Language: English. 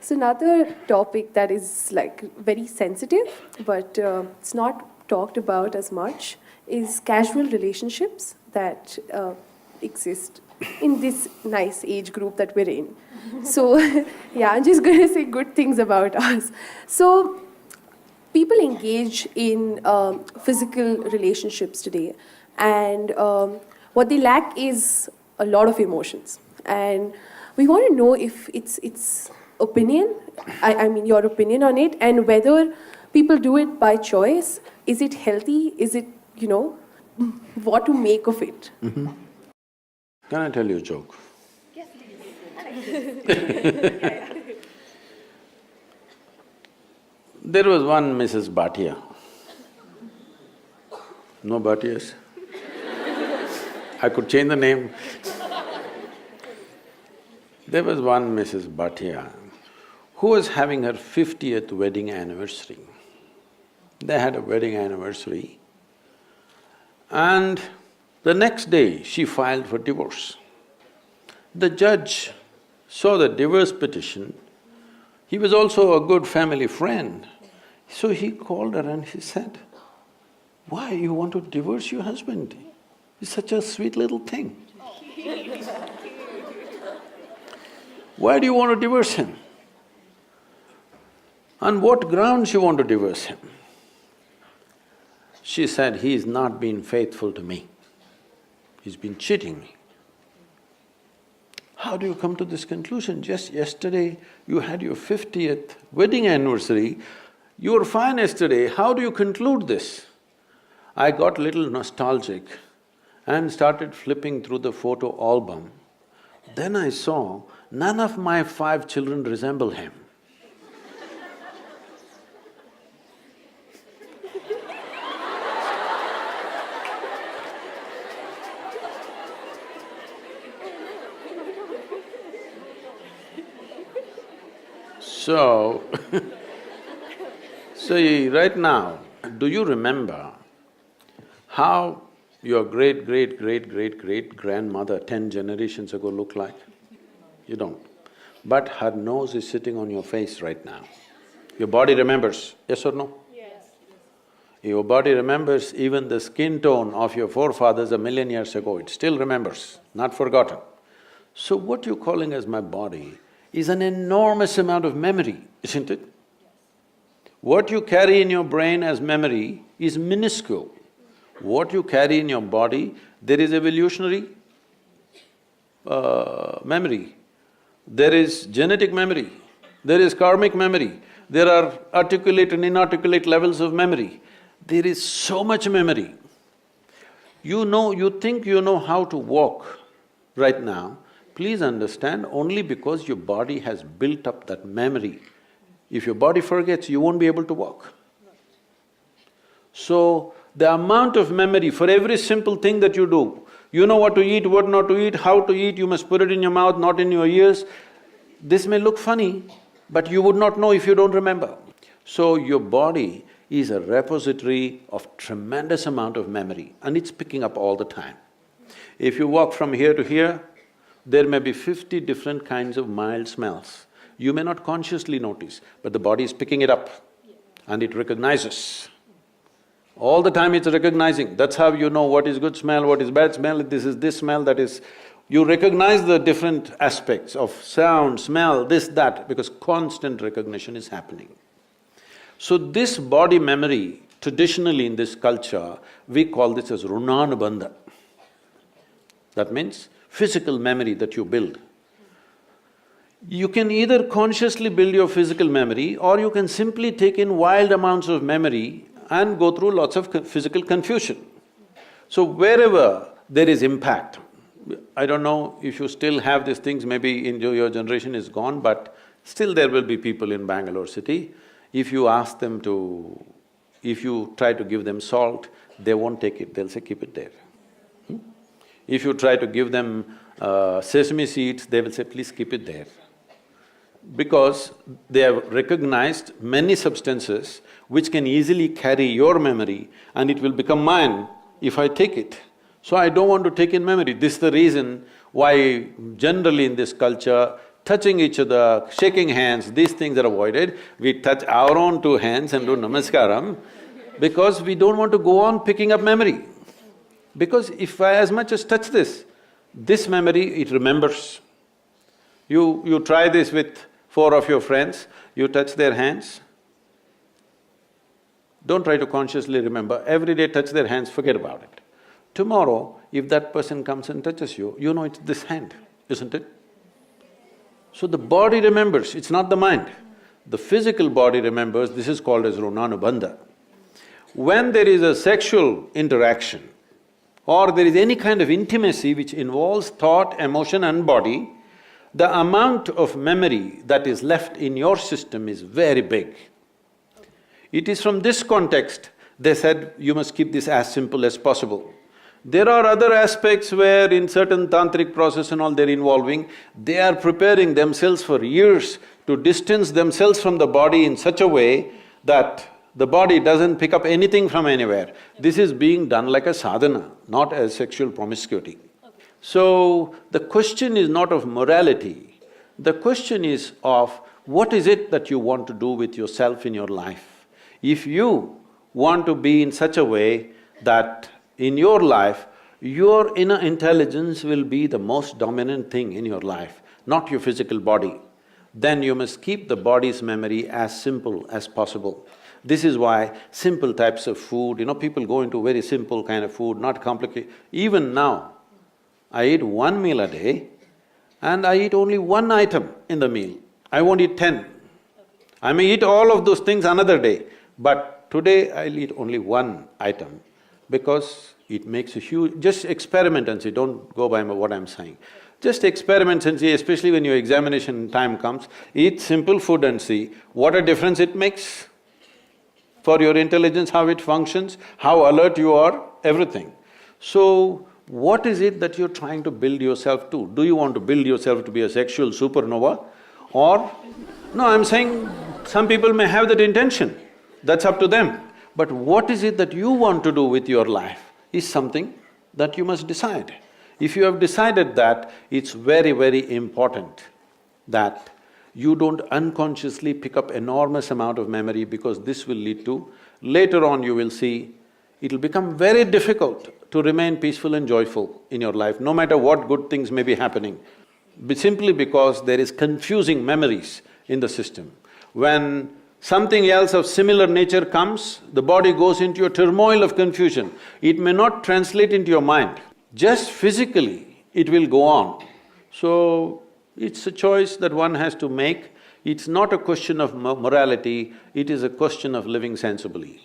So another topic that is like very sensitive, but it's not talked about as much, is casual relationships that exist in this nice age group that we're in. So yeah, I'm just going to say good things about us. So people engage in physical relationships today, and what they lack is a lot of emotions. And we want to know if it's opinion, I mean your opinion on it, and whether people do it by choice. Is it healthy? Is it, what to make of it? Mm-hmm. Can I tell you a joke? Yes, please. There was one Mrs. Bhatia. No Bhatias? I could change the name. There was one Mrs. Bhatia who was having her 50th wedding anniversary. They had a wedding anniversary, and the next day she filed for divorce. The judge saw the divorce petition. He was also a good family friend. So he called her and he said, "Why you want to divorce your husband? He's such a sweet little thing. Why do you want to divorce him? On what grounds you want to divorce him?" She said, "He's not been faithful to me. He's been cheating me." How do you come to this conclusion? Just yesterday you had your 50th wedding anniversary, you were fine yesterday, how do you conclude this? I got little nostalgic and started flipping through the photo album. Then I saw none of my 5 children resemble him. So right now, do you remember how your great-great-great-great-great-grandmother 10 generations ago looked like? You don't. But her nose is sitting on your face right now. Your body remembers, yes or no? Yes. Your body remembers even the skin tone of your forefathers a million years ago, it still remembers, not forgotten. So what you're calling as my body is an enormous amount of memory, isn't it? What you carry in your brain as memory is minuscule. What you carry in your body, there is evolutionary memory, there is genetic memory, there is karmic memory, there are articulate and inarticulate levels of memory. There is so much memory. You think you know how to walk right now, please understand, only because your body has built up that memory. If your body forgets, you won't be able to walk. So, the amount of memory for every simple thing that you do, you know what to eat, what not to eat, how to eat, you must put it in your mouth, not in your ears. This may look funny, but you would not know if you don't remember. So, your body is a repository of tremendous amount of memory and it's picking up all the time. If you walk from here to here, there may be 50 different kinds of mild smells. You may not consciously notice, but the body is picking it up and it recognizes. All the time it's recognizing, that's how you know what is good smell, what is bad smell, this is this smell, that is… You recognize the different aspects of sound, smell, this, that, because constant recognition is happening. So this body memory, traditionally in this culture, we call this as runanubandha. That means physical memory that you build. You can either consciously build your physical memory or you can simply take in wild amounts of memory and go through lots of physical confusion. So wherever there is impact, I don't know if you still have these things, maybe in your generation is gone, but still there will be people in Bangalore city, if you ask them to… if you try to give them salt, they won't take it, they'll say, keep it there. If you try to give them sesame seeds, they will say, please keep it there. Because they have recognized many substances which can easily carry your memory and it will become mine if I take it. So I don't want to take in memory. This is the reason why generally in this culture, touching each other, shaking hands, these things are avoided. We touch our own two hands and do namaskaram because we don't want to go on picking up memory. Because if I as much as touch this memory, it remembers. You try this with 4 of your friends, you touch their hands. Don't try to consciously remember, every day touch their hands, forget about it. Tomorrow, if that person comes and touches you, you know it's this hand, isn't it? So the body remembers, it's not the mind. The physical body remembers, this is called as runanubandha. When there is a sexual interaction or there is any kind of intimacy which involves thought, emotion and body, the amount of memory that is left in your system is very big. It is from this context they said you must keep this as simple as possible. There are other aspects where in certain tantric process and all they're involving, they are preparing themselves for years to distance themselves from the body in such a way that the body doesn't pick up anything from anywhere. This is being done like a sadhana, not as sexual promiscuity. So, the question is not of morality, the question is of what is it that you want to do with yourself in your life. If you want to be in such a way that in your life, your inner intelligence will be the most dominant thing in your life, not your physical body, then you must keep the body's memory as simple as possible. This is why simple types of food, people go into very simple kind of food, not complicated. Even now, I eat 1 meal a day and I eat only 1 item in the meal. I won't eat 10. I may eat all of those things another day, but today I'll eat only 1 item because it makes a huge… Just experiment and see, don't go by what I'm saying. Just experiment and see, especially when your examination time comes, eat simple food and see what a difference it makes for your intelligence, how it functions, how alert you are, everything. So, what is it that you're trying to build yourself to? Do you want to build yourself to be a sexual supernova? Or… No, I'm saying some people may have that intention, that's up to them. But what is it that you want to do with your life is something that you must decide. If you have decided that, it's very, very important that you don't unconsciously pick up enormous amount of memory because this will lead to… Later on you will see, it'll become very difficult to remain peaceful and joyful in your life, no matter what good things may be happening, simply because there is confusing memories in the system. When something else of similar nature comes, the body goes into a turmoil of confusion. It may not translate into your mind, just physically it will go on. So, it's a choice that one has to make. It's not a question of morality, it is a question of living sensibly.